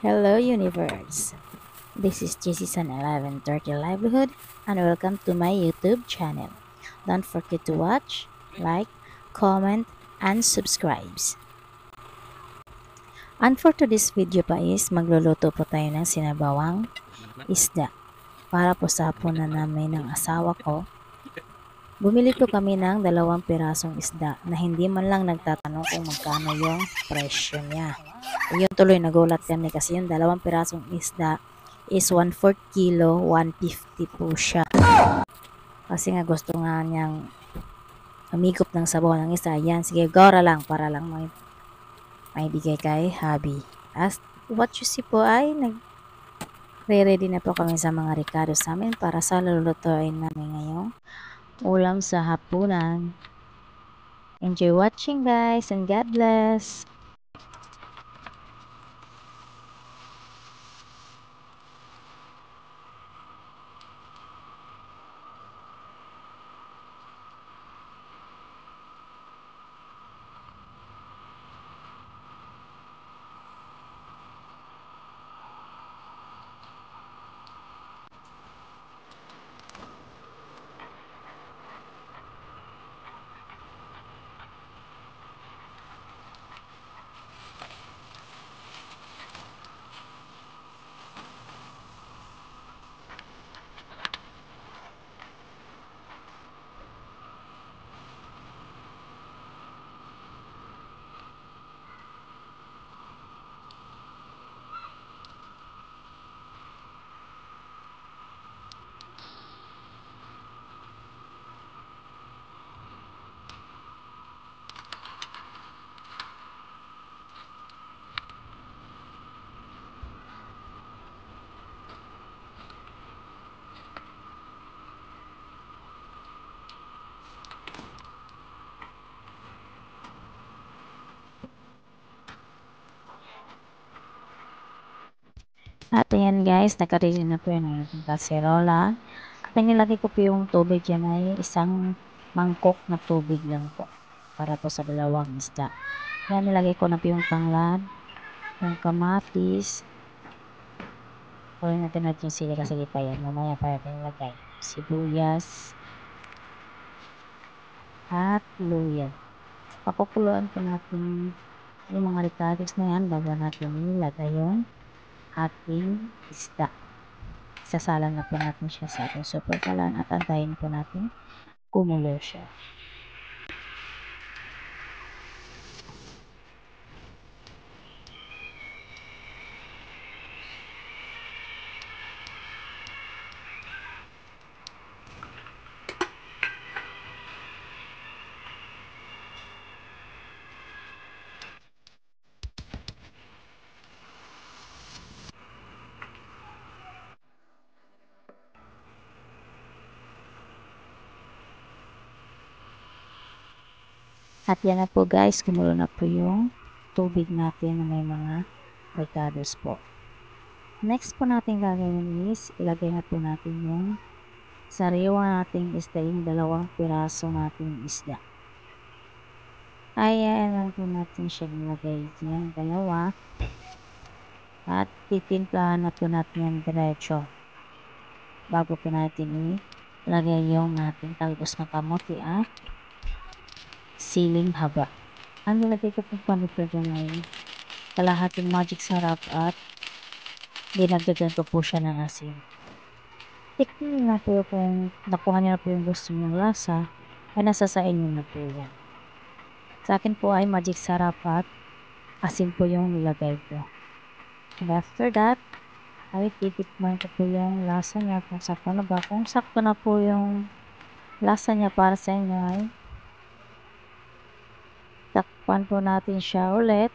Hello universe, this is JCSun 1130 Livelihood and welcome to my YouTube channel. Don't forget to watch, like, comment, and subscribe. And for today's video pa is magluluto po tayo ng sinabawang isda. Para po sa hapunan namin ng asawa ko, bumili po kami ng 2 pirasong isda na hindi man lang nagtatanong kung magkano yung presyo niya. Yun tuloy nagulat kami kasi yung 2 pirasong isda is 1/4 kilo, 150 po siya. Kasi nga gusto nga niyang umigop ng sabaw ng isa. Yan, sige, gora lang para lang may bigay kay hubby. As what you see po ay nagre-ready na po kami sa mga ricados namin para sa lulutuin namin ngayong ulam sa hapunan. Enjoy watching guys and God bless! At ayan guys, nakaready na po yung ating kaserola. At ang nilagay ko po yung tubig yan ay isang mangkok na tubig lang po. Para po sa 2 isda. Yan, nilagay ko na po yung tanglad, yung kamatis. Kunin natin yung sili kasi di pa yan. Mamaya pa natin nilagay. Sibuyas. At luya. Pakukuluan po natin yung mga ricados na yan bago natin nilagay yung ating isda. Sasalang na po natin siya sa ating super kalan at antayin po natin kumulo siya. At yan na po guys, kumulo na po yung tubig natin na may mga ricados po. Next po natin gagawin is ilagay na po natin yung sariwa nating isda, yung 2 piraso nating isda. Ayan lang po natin siya ilagay yung 2 at titimplahan na po natin yung diretso bago po natin ilagay yung ating talbos na kamote at siling haba. Ang nilagay ko po panipid ay kalahating magic sarap at dinagdagan ko po siya ng asin. Tikman na po kung nakuha niyo na po yung gusto niyong lasa ay nasa sa inyo na po yan. Sa akin po ay magic sarap at asin po yung nilagay ko. And after that, ay titikman ko po yung lasa niya kung sakto na ba. Kung sakto na po yung lasa niya para sa inyo ay takpan po natin siya ulit.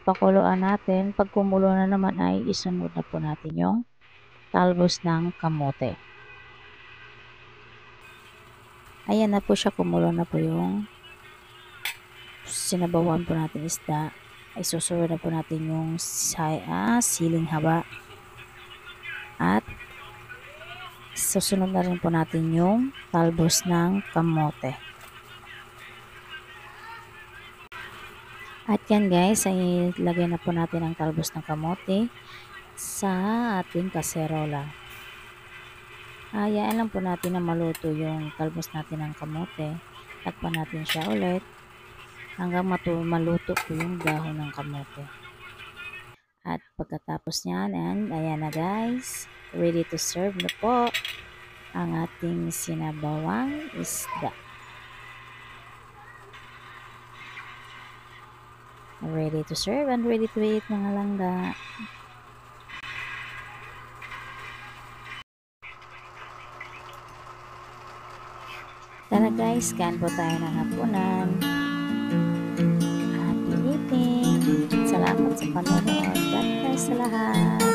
Pakuluan natin. Pag kumulo na naman ay isunod na po natin yung talbos ng kamote. Ayan na po siya, kumulo na po yung sinabawan po natin isda. Ay susunod na po natin yung siling haba. At susunod na rin po natin yung talbos ng kamote. At yan guys, ay lagay na po natin ang talbos ng kamote. sa ating kaserola. Hayaan lang po natin na maluto yung talbos natin ng kamote. Takpan natin siya ulit hanggang maluto po yung dahon ng kamote. At pagkatapos niyan, and ayan na guys, ready to serve na po ang ating sinabawang isda. Ready to serve and ready to eat mga langga. Tara guys, kain po tayo ng hapunan. Happy eating! Salamat sa panonood. God bless sa lahat.